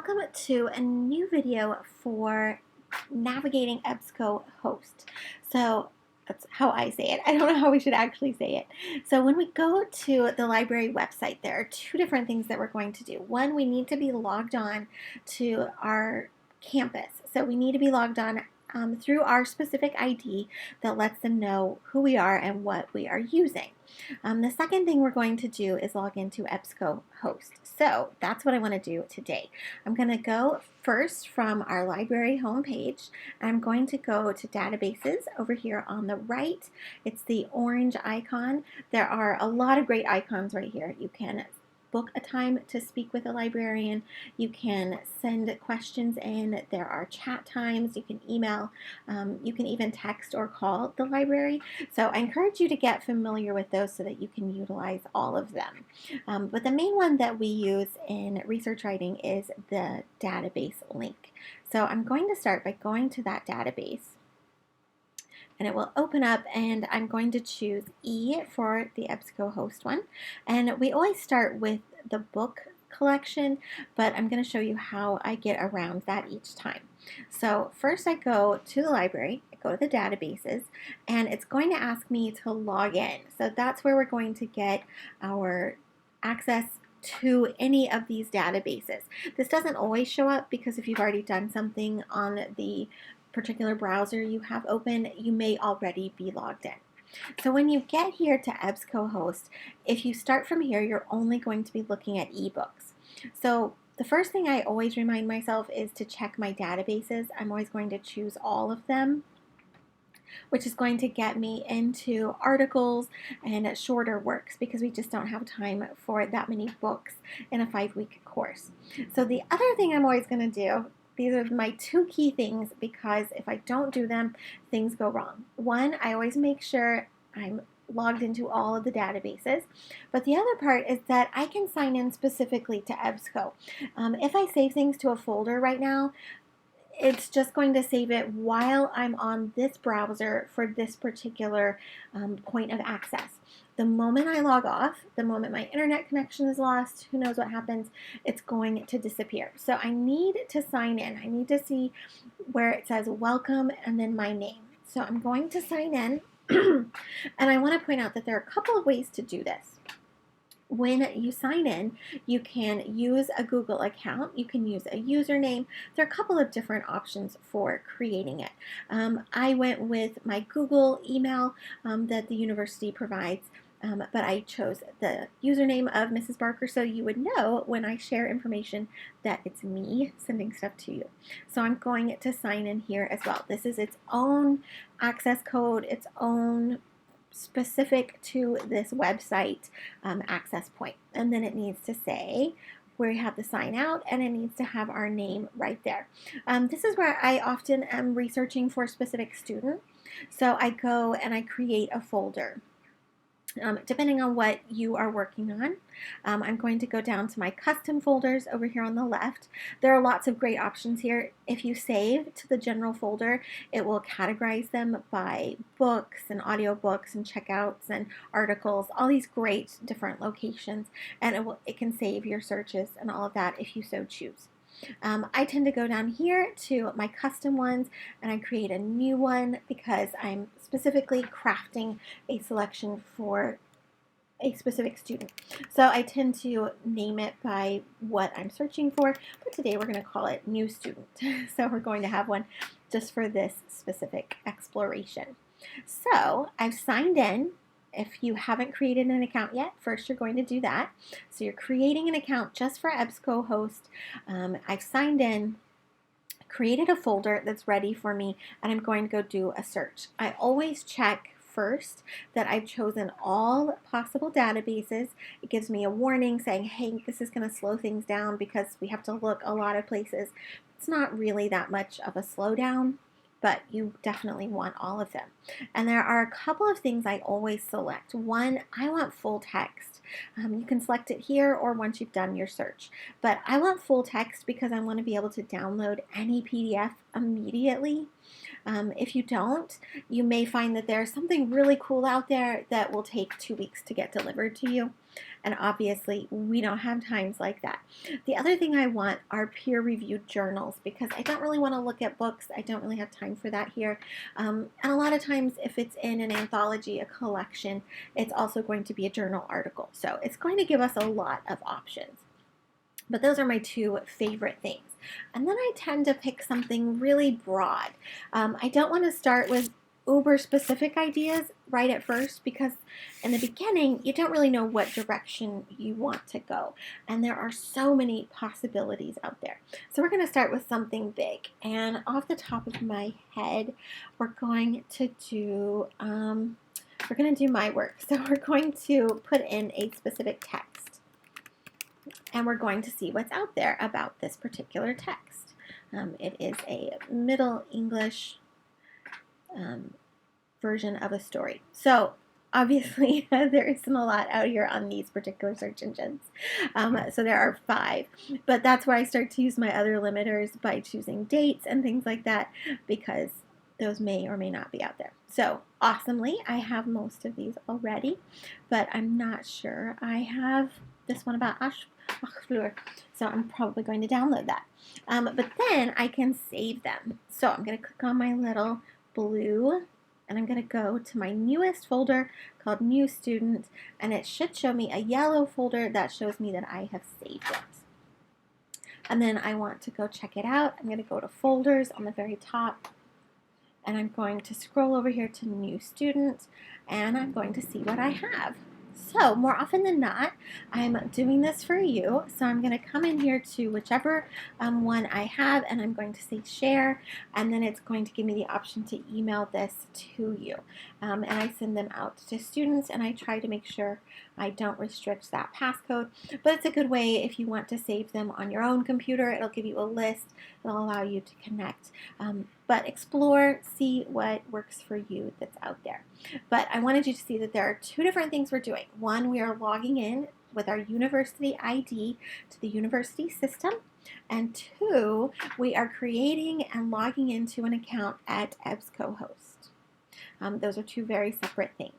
welcome to a new video for navigating EBSCOHost. So that's how I say it. I don't know how we should actually say it. So when we go to the library website, there are two different things that we're going to do. One, we need to be logged on to our campus. So we need to be logged on through our specific ID that lets them know who we are and what we are using. The second thing we're going to do is log into EBSCOHost. So that's what I want to do today. I'm going to go first from our library homepage. I'm going to go to databases over here on the right. It's the orange icon. There are a lot of great icons right here. You can book a time to speak with a librarian. You can send questions in. There are chat times. You can email. You can even text or call the library. So I encourage you to get familiar with those so that you can utilize all of them. But the main one that we use in research writing is the database link. So I'm going to start by going to that database. And it will open up, and I'm going to choose E for the EBSCOHost one. And we always start with the book collection, but I'm going to show you how I get around that each time. So first I go to the library, I go to the databases, and it's going to ask me to log in. So that's where we're going to get our access to any of these databases. This doesn't always show up because if you've already done something on the particular browser you have open, you may already be logged in. So when you get here to EBSCOHost, if you start from here, you're only going to be looking at ebooks. So the first thing I always remind myself is to check my databases. I'm always going to choose all of them, which is going to get me into articles and shorter works because we just don't have time for that many books in a 5-week course. So the other thing I'm always going to do, these are my two key things because if I don't do them, things go wrong. One, I always make sure I'm logged into all of the databases, but the other part is that I can sign in specifically to EBSCO. If I save things to a folder right now, it's just going to save it while I'm on this browser for this particular point of access. The moment I log off, the moment my internet connection is lost, who knows what happens, it's going to disappear. So I need to sign in. I need to see where it says welcome and then my name. So I'm going to sign in, and I want to point out that there are a couple of ways to do this. When you sign in, you can use a Google account, you can use a username. There are a couple of different options for creating it. I went with my Google email that the university provides, but I chose the username of Mrs. Barker so you would know when I share information that it's me sending stuff to you. So I'm going to sign in here as well. This is its own access code, its own specific to this website access point. And then it needs to say where you have the sign out, and it needs to have our name right there. This is where I often am researching for a specific student. So I go and I create a folder. Depending on what you are working on. I'm going to go down to my custom folders over here on the left. There are lots of great options here. If you save to the general folder, it will categorize them by books and audiobooks and checkouts and articles, all these great different locations, and it can save your searches and all of that if you so choose. I tend to go down here to my custom ones and I create a new one because I'm specifically crafting a selection for a specific student. So I tend to name it by what I'm searching for, but today we're going to call it new student. So we're going to have one just for this specific exploration. So I've signed in. If you haven't created an account yet, first you're going to do that. So you're creating an account just for EBSCOHost. I've signed in, created a folder that's ready for me, and I'm going to go do a search. I always check first that I've chosen all possible databases. It gives me a warning saying, hey, this is going to slow things down because we have to look a lot of places. It's not really that much of a slowdown, but you definitely want all of them. And there are a couple of things I always select. One, I want full text. You can select it here or once you've done your search. But I want full text because I want to be able to download any PDF immediately. If you don't, you may find that there's something really cool out there that will take 2 weeks to get delivered to you. And obviously, we don't have times like that. The other thing I want are peer-reviewed journals, because I don't really want to look at books. I don't really have time for that here. And a lot of times, if it's in an anthology, a collection, it's also going to be a journal article. So it's going to give us a lot of options. But those are my two favorite things. And then I tend to pick something really broad. I don't want to start with uber specific ideas right at first, because in the beginning you don't really know what direction you want to go, and there are so many possibilities out there. So we're going to start with something big, and off the top of my head we're going to do my work. So we're going to put in a specific text, and we're going to see what's out there about this particular text. It is a Middle English version of a story. So obviously there isn't a lot out here on these particular search engines. So there are 5, but that's where I start to use my other limiters by choosing dates and things like that, because those may or may not be out there. So awesomely, I have most of these already, but I'm not sure I have this one about Ashfleur, so I'm probably going to download that. But then I can save them. So I'm going to click on my little blue, and I'm going to go to my newest folder called New Student, and it should show me a yellow folder that shows me that I have saved it. And then I want to go check it out. I'm going to go to Folders on the very top, and I'm going to scroll over here to New Student, and I'm going to see what I have. So more often than not, I'm doing this for you. So I'm going to come in here to whichever one I have, and I'm going to say share, and then it's going to give me the option to email this to you. And I send them out to students, and I try to make sure I don't restrict that passcode. But it's a good way if you want to save them on your own computer. It'll give you a list. It'll allow you to connect. But explore, see what works for you that's out there. But I wanted you to see that there are 2 different things we're doing. One, we are logging in with our university ID to the university system. And 2, we are creating and logging into an account at EBSCOHost. Those are 2 very separate things.